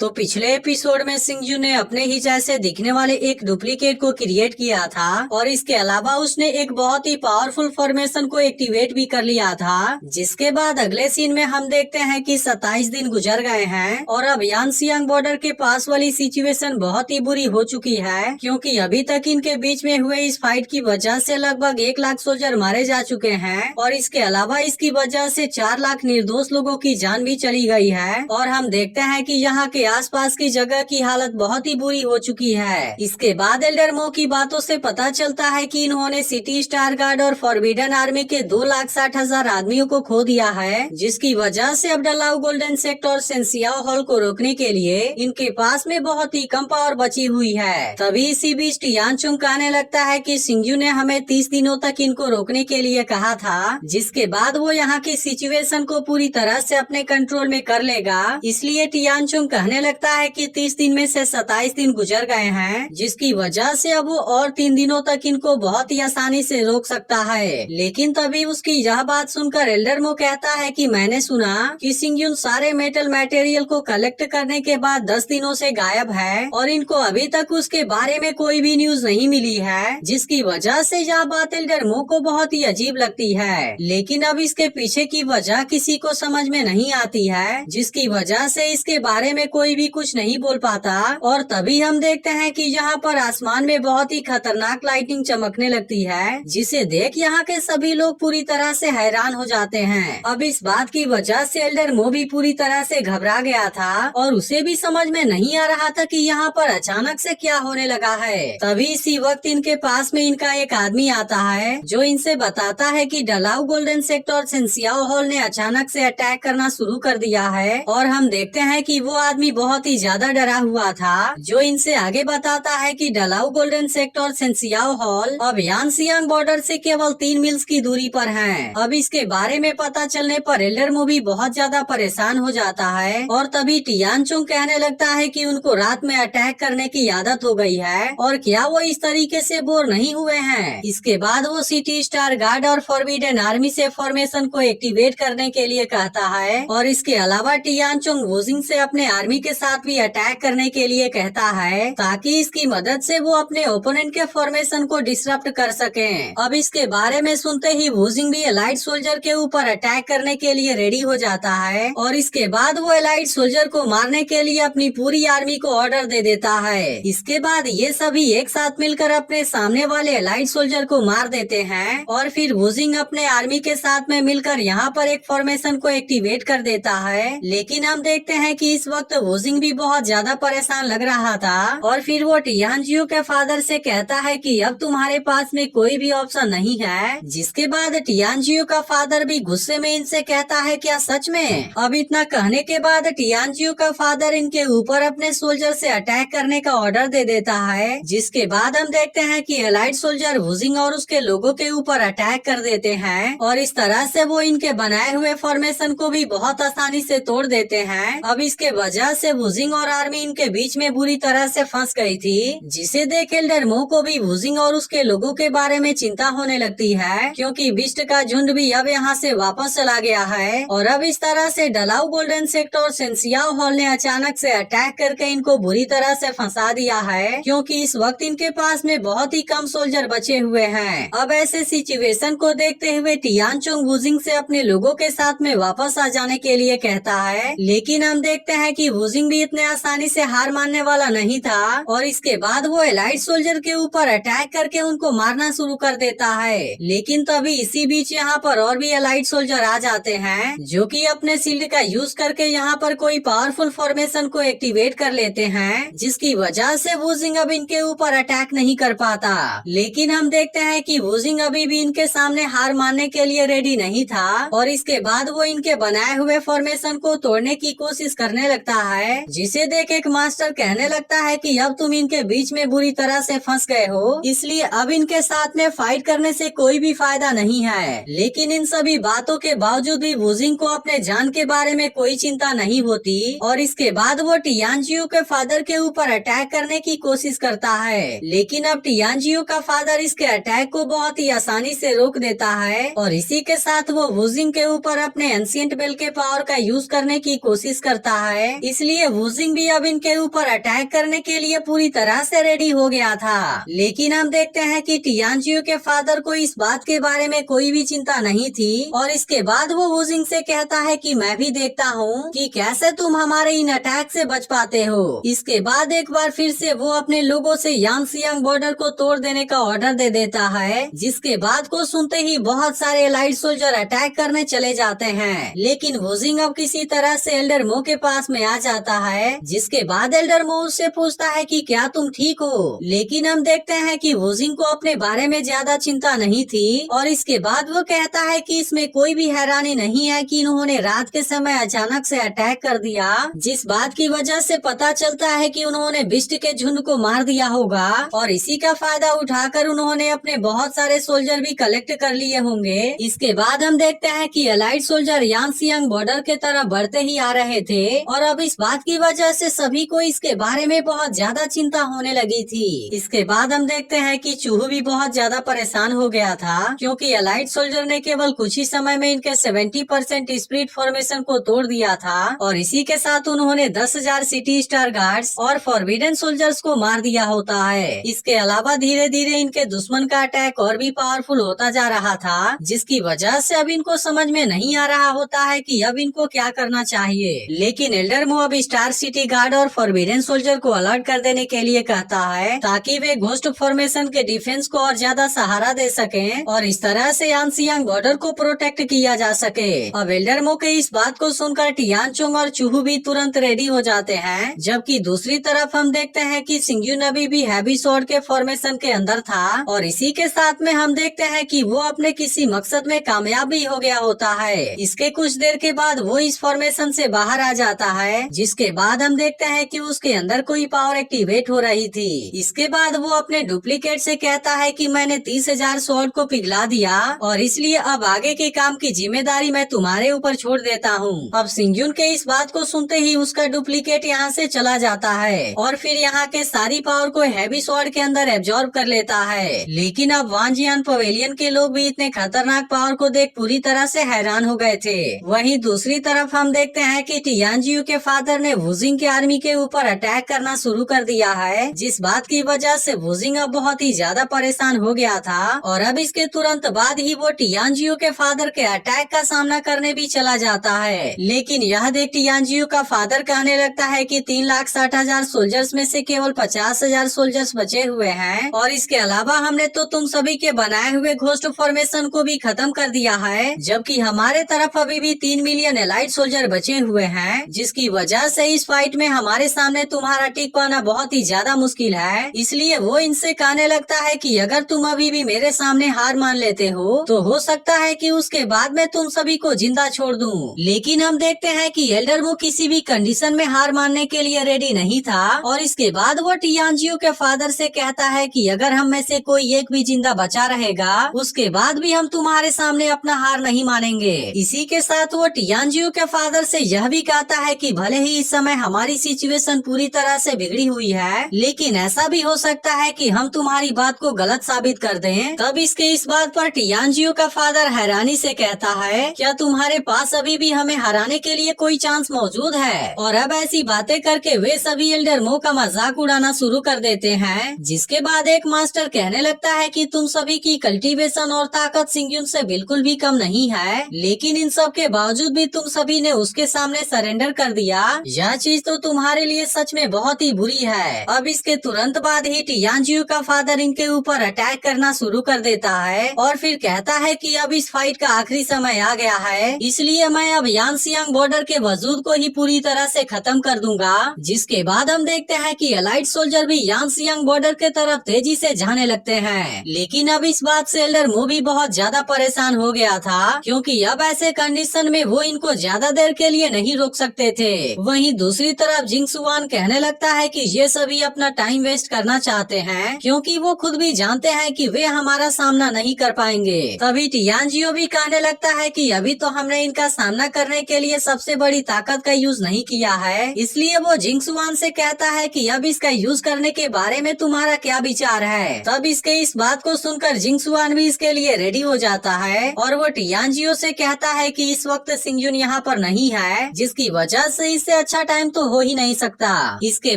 तो पिछले एपिसोड में सिंजू ने अपने ही जैसे दिखने वाले एक डुप्लीकेट को क्रिएट किया था और इसके अलावा उसने एक बहुत ही पावरफुल फॉर्मेशन को एक्टिवेट भी कर लिया था। जिसके बाद अगले सीन में हम देखते हैं कि 27 दिन गुजर गए हैं और अब यांसियांग बॉर्डर के पास वाली सिचुएशन बहुत ही बुरी हो चुकी है, क्योंकि अभी तक इनके बीच में हुए इस फाइट की वजह से लगभग 1 लाख सोल्जर मारे जा चुके हैं और इसके अलावा इसकी वजह से 4 लाख निर्दोष लोगों की जान भी चली गई है। और हम देखते हैं कि यहाँ के आसपास की जगह की हालत बहुत ही बुरी हो चुकी है। इसके बाद एल्डर मो की बातों से पता चलता है कि इन्होंने सिटी स्टार गार्ड और फॉरबिडन आर्मी के 2,60,000 आदमियों को खो दिया है, जिसकी वजह से अब डलाउ गोल्डन सेक्टर और सेंसियाओ हॉल को रोकने के लिए इनके पास में बहुत ही कम पावर बची हुई है। तभी इसी बीच टियानचुंग कहने लगता है कि सिंजू ने हमें 30 दिनों तक इनको रोकने के लिए कहा था, जिसके बाद वो यहाँ की सिचुएशन को पूरी तरह से अपने कंट्रोल में कर लेगा। इसलिए टियानचुंग कहने लगता है कि 30 दिन में से 27 दिन गुजर गए हैं, जिसकी वजह से अब वो और 3 दिनों तक इनको बहुत ही आसानी से रोक सकता है। लेकिन तभी उसकी यह बात सुनकर एल्डर मो कहता है कि मैंने सुना कि सिंग्युन सारे मेटल मटेरियल को कलेक्ट करने के बाद 10 दिनों से गायब है और इनको अभी तक उसके बारे में कोई भी न्यूज नहीं मिली है, जिसकी वजह से यह बात एल्डर मो को बहुत ही अजीब लगती है। लेकिन अब इसके पीछे की वजह किसी को समझ में नहीं आती है, जिसकी वजह से इसके बारे में कोई भी कुछ नहीं बोल पाता। और तभी हम देखते हैं कि यहाँ पर आसमान में बहुत ही खतरनाक लाइटिंग चमकने लगती है, जिसे देख यहाँ के सभी लोग पूरी तरह से हैरान हो जाते हैं। अब इस बात की वजह से एल्डर मो भी पूरी तरह से घबरा गया था और उसे भी समझ में नहीं आ रहा था कि यहाँ पर अचानक से क्या होने लगा है। तभी इसी वक्त इनके पास में इनका एक आदमी आता है जो इनसे बताता है कि डलाउ गोल्डन सेक्टर और सेंसियाओ हॉल ने अचानक से अटैक करना शुरू कर दिया है। और हम देखते हैं कि वो आदमी बहुत ही ज्यादा डरा हुआ था, जो इनसे आगे बताता है कि डलाउ गोल्डन सेक्टर और सेंसियाओ हॉल अब यांसियांग बॉर्डर से केवल 3 मील्स की दूरी पर हैं। अब इसके बारे में पता चलने पर एल्डर मो भी बहुत ज्यादा परेशान हो जाता है और तभी टियानचुंग कहने लगता है कि उनको रात में अटैक करने की आदत हो गई है और क्या वो इस तरीके से बोर नहीं हुए हैं। इसके बाद वो सिटी स्टार गार्ड और फॉरबिडन आर्मी से फॉर्मेशन को एक्टिवेट करने के लिए कहता है और इसके अलावा टियानचुंग वुजिंग से अपने आर्मी के साथ भी अटैक करने के लिए कहता है, ताकि इसकी मदद से वो अपने ओपोनेंट के फॉर्मेशन को डिसरप्ट कर सकें। अब इसके बारे में सुनते ही वुजिंग भी एलाइट सोल्जर के ऊपर अटैक करने के लिए रेडी हो जाता है और इसके बाद वो एलाइट सोल्जर को मारने के लिए अपनी पूरी आर्मी को ऑर्डर दे देता है। इसके बाद ये सभी एक साथ मिलकर अपने सामने वाले एलाइट सोल्जर को मार देते हैं और फिर वुजिंग अपने आर्मी के साथ में मिलकर यहाँ पर एक फॉर्मेशन को एक्टिवेट कर देता है। लेकिन हम देखते हैं कि इस वक्त वुजिंग भी बहुत ज्यादा परेशान लग रहा था और फिर वो टियानजियो के फादर से कहता है कि अब तुम्हारे पास में कोई भी ऑप्शन नहीं है। जिसके बाद टियानजियो का फादर भी गुस्से में इनसे कहता है, क्या सच में? अब इतना कहने के बाद टियानजियो का फादर इनके ऊपर अपने सोल्जर से अटैक करने का ऑर्डर दे देता है। जिसके बाद हम देखते हैं कि एलाइट सोल्जर वुजिंग और उसके लोगों के ऊपर अटैक कर देते हैं और इस तरह से वो इनके बनाए हुए फॉर्मेशन को भी बहुत आसानी से तोड़ देते हैं। अब इसके वजह से वुजिंग और आर्मी इनके बीच में बुरी तरह से फंस गई थी, जिसे देख एल्डर मो को भी वुजिंग और उसके लोगों के बारे में चिंता होने लगती है, क्योंकि बिस्ट का झुंड भी अब यहाँ से वापस चला गया है। और अब इस तरह से डलाउ गोल्डन सेक्टर और सेंसियाओ हॉल ने अचानक से अटैक करके इनको बुरी तरह से फंसा दिया है, क्योंकि इस वक्त इनके पास में बहुत ही कम सोल्जर बचे हुए हैं। अब ऐसे सिचुएशन को देखते हुए टियानचुंग वुजिंग से अपने लोगों के साथ में वापस आ जाने के लिए कहता है। लेकिन हम देखते हैं कि वुजिंग भी इतने आसानी से हार मानने वाला नहीं था और इसके बाद वो एलाइट सोल्जर के ऊपर अटैक करके उनको मारना शुरू कर देता है। लेकिन तभी इसी बीच यहाँ पर और भी एलाइट सोल्जर आ जाते हैं, जो कि अपने शील्ड का यूज करके यहाँ पर कोई पावरफुल फॉर्मेशन को एक्टिवेट कर लेते हैं, जिसकी वजह से वुजिंग अब इनके ऊपर अटैक नहीं कर पाता। लेकिन हम देखते हैं कि वुजिंग अभी भी इनके सामने हार मानने के लिए रेडी नहीं था और इसके बाद वो इनके बनाए हुए फॉर्मेशन को तोड़ने की कोशिश करने लगता है, जिसे देख एक मास्टर कहने लगता है कि अब तुम इनके बीच में बुरी तरह से फंस गए हो, इसलिए अब इनके साथ में फाइट करने से कोई भी फायदा नहीं है। लेकिन इन सभी बातों के बावजूद भी वुजिंग को अपने जान के बारे में कोई चिंता नहीं होती और इसके बाद वो टियानजियो के फादर के ऊपर अटैक करने की कोशिश करता है। लेकिन अब टियानजियो का फादर इसके अटैक को बहुत ही आसानी से रोक देता है और इसी के साथ वो वुजिंग के ऊपर अपने एंशिएंट बेल के पावर का यूज करने की कोशिश करता है। इसलिए इसलिए वुजिंग भी अब इनके ऊपर अटैक करने के लिए पूरी तरह से रेडी हो गया था। लेकिन हम देखते हैं कि टियानजियो के फादर को इस बात के बारे में कोई भी चिंता नहीं थी और इसके बाद वो वुजिंग से कहता है कि मैं भी देखता हूँ कि कैसे तुम हमारे इन अटैक से बच पाते हो। इसके बाद एक बार फिर से वो अपने लोगों से यांगसियांग बॉर्डर को तोड़ देने का ऑर्डर दे देता है, जिसके बाद को सुनते ही बहुत सारे एलाइट सोल्जर अटैक करने चले जाते हैं। लेकिन वुजिंग अब किसी तरह से एल्डर मो के पास में आ जाता है, जिसके बाद एल्डर मो उससे पूछता है कि क्या तुम ठीक हो। लेकिन हम देखते हैं कि वुजिंग को अपने बारे में ज्यादा चिंता नहीं थी और इसके बाद वो कहता है कि इसमें कोई भी हैरानी नहीं है कि इन्होंने रात के समय अचानक से अटैक कर दिया, जिस बात की वजह से पता चलता है कि उन्होंने बिस्ट के झुंड को मार दिया होगा और इसी का फायदा उठाकर उन्होंने अपने बहुत सारे सोल्जर भी कलेक्ट कर लिए होंगे। इसके बाद हम देखते हैं कि एलाइट सोल्जर यांगसियांग बॉर्डर के तरफ बढ़ते ही आ रहे थे और अब इस बात की वजह से सभी को इसके बारे में बहुत ज्यादा चिंता होने लगी थी। इसके बाद हम देखते हैं कि चूहू भी बहुत ज्यादा परेशान हो गया था, क्योंकि एलाइट सोल्जर ने केवल कुछ ही समय में इनके 70% स्प्रिट फॉर्मेशन को तोड़ दिया था और इसी के साथ उन्होंने 10,000 सिटी स्टार गार्ड्स और फॉरबिडन सोल्जर्स को मार दिया होता है। इसके अलावा धीरे धीरे इनके दुश्मन का अटैक और भी पावरफुल होता जा रहा था, जिसकी वजह से अब इनको समझ में नहीं आ रहा होता है कि अब इनको क्या करना चाहिए। लेकिन एल्डर मो अब स्टार सिटी गार्ड और फॉरबिडन सोल्जर को अलर्ट कर देने के लिए कहता है, ताकि वे घोस्ट फॉर्मेशन के डिफेंस को और ज्यादा सहारा दे सकें और इस तरह से यांगसियांग बॉर्डर को प्रोटेक्ट किया जा सके। अब एल्डर मो के इस बात को सुनकर टियानचोंग और चूहू भी तुरंत रेडी हो जाते हैं, जबकि दूसरी तरफ हम देखते हैं कि सिंग्यून अभी भी हैवी स्वॉर्ड के फॉर्मेशन के अंदर था और इसी के साथ में हम देखते हैं कि वो अपने किसी मकसद में कामयाब भी हो गया होता है। इसके कुछ देर के बाद वो इस फॉर्मेशन से बाहर आ जाता है, जिसके बाद हम देखते हैं कि उसके अंदर कोई पावर एक्टिवेट हो रही थी। इसके बाद वो अपने डुप्लीकेट से कहता है कि मैंने 30,000 स्वॉर्ड को पिघला दिया और इसलिए अब आगे के काम की जिम्मेदारी मैं तुम्हारे ऊपर छोड़ देता हूँ। अब सिंग्यून के इस बात को सुनते ही उसका डुप्लीकेट यहाँ से चला जाता है और फिर यहाँ के सारी पावर को हैवी स्वॉर्ड के अंदर एब्जॉर्ब कर लेता है। लेकिन अब वांजियान पवेलियन के लोग भी इतने खतरनाक पावर को देख पूरी तरह से हैरान हो गए थे। वहीं दूसरी तरफ हम देखते हैं कि टियानजियो के फादर ने वुजिंग के आर्मी के ऊपर अटैक करना शुरू कर दिया है, जिस बात की वजह से वुजिंग अब बहुत ही ज्यादा परेशान हो गया था और अब इसके तुरंत बाद ही वो टियानजियो के फादर के अटैक का सामना करने भी चला जाता है। लेकिन यह देख टियानजियो का फादर कहने लगता है कि 3,60,000 सोल्जर्स में से केवल 50,000 सोल्जर्स बचे हुए हैं और इसके अलावा हमने तो तुम सभी के बनाए हुए घोस्ट फॉर्मेशन को भी खत्म कर दिया है, जबकि हमारे तरफ अभी भी 3 मिलियन एलाइट सोल्जर बचे हुए हैं, जिसकी वजह से इस फाइट में हमारे सामने तुम्हारा टिक पाना बहुत ही ज्यादा मुश्किल है। इसलिए वो इनसे कहने लगता है कि अगर तुम अभी भी मेरे सामने हार मान लेते हो तो सकता है कि उसके बाद मैं तुम सभी को जिंदा छोड़ दूं। लेकिन हम देखते हैं कि एल्डर मो किसी भी कंडीशन में हार मानने के लिए रेडी नहीं था और इसके बाद वो टियानजियो के फादर से कहता है कि अगर हम में से कोई एक भी जिंदा बचा रहेगा उसके बाद भी हम तुम्हारे सामने अपना हार नहीं मानेंगे। इसी के साथ वो टियानजियो के फादर से यह भी कहता है कि भले ही इस समय हमारी सिचुएशन पूरी तरह से बिगड़ी हुई है, लेकिन ऐसा भी हो सकता है कि हम तुम्हारी बात को गलत साबित कर दें। तब इसके इस बात पर टियानजियो का फादर हैरानी से कहता है, क्या तुम्हारे पास अभी भी हमें हराने के लिए कोई चांस मौजूद है? और अब ऐसी बातें करके वे सभी एल्डर मो का मजाक उड़ाना शुरू कर देते हैं, जिसके बाद एक मास्टर कहने लगता है कि तुम सभी की कल्टीवेशन और ताकत सिंग्यून से बिल्कुल भी कम नहीं है, लेकिन इन सब के बावजूद भी तुम सभी ने उसके सामने सरेंडर कर दिया। यह चीज तो तुम्हारे लिए सच में बहुत ही बुरी है। अब इसके तुरंत बाद ही टियानजियो का फादर इनके ऊपर अटैक करना शुरू कर देता है और फिर कहता है कि अब इस फाइट का आखिरी समय आ गया है, इसलिए मैं अब यांगसियांग बॉर्डर के वजूद को ही पूरी तरह से खत्म कर दूंगा। जिसके बाद हम देखते हैं कि एलाइट सोल्जर भी यांगसियांग बॉर्डर के तरफ तेजी से जाने लगते हैं। लेकिन अब इस बात से एल्डर मो भी बहुत ज्यादा परेशान हो गया था, क्योंकि अब ऐसे कंडीशन में वो इनको ज्यादा देर के लिए नहीं रोक सकते थे। वहीं दूसरी तरफ जिंगसुआन कहने लगता है कि ये सभी अपना टाइम वेस्ट करना चाहते हैं, क्योंकि वो खुद भी जानते हैं कि वे हमारा सामना नहीं कर पाएंगे। तभी टियानजियो भी कहने लगता है कि अभी तो हमने इनका सामना करने के लिए सबसे बड़ी ताकत का यूज नहीं किया है, इसलिए वो जिंगसुआन से कहता है कि अब इसका यूज करने के बारे में तुम्हारा क्या विचार है। तब इसके इस बात को सुनकर जिंगसुआन भी इसके लिए रेडी हो जाता है और वो टियानजियो से कहता है कि इस वक्त सिंग्यून यहाँ पर नहीं है, जिसकी वजह से इसे अच्छा टाइम तो हो ही नहीं सकता। इसके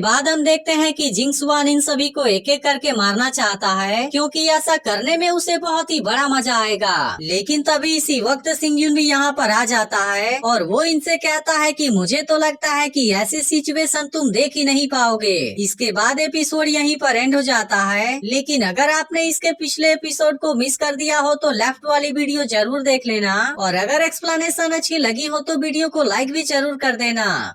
बाद हम देखते हैं कि जिंगसुआन इन सभी को एक एक करके मारना चाहता है, क्योंकि ऐसा करने में उसे बहुत ही बड़ा मजा आएगा। लेकिन तभी इसी वक्त सिंग यून भी यहाँ पर आ जाता है और वो इनसे कहता है कि मुझे तो लगता है कि ऐसी सिचुएशन तुम देख ही नहीं पाओगे। इसके बाद एपिसोड यहीं पर एंड हो जाता है। लेकिन अगर आपने इसके पिछले एपिसोड को मिस कर दिया हो तो लेफ्ट वाली वीडियो जरूर देख लेना, और अगर एक्सप्लेनेशन अच्छी लगी हो तो वीडियो को लाइक भी जरूर कर देना।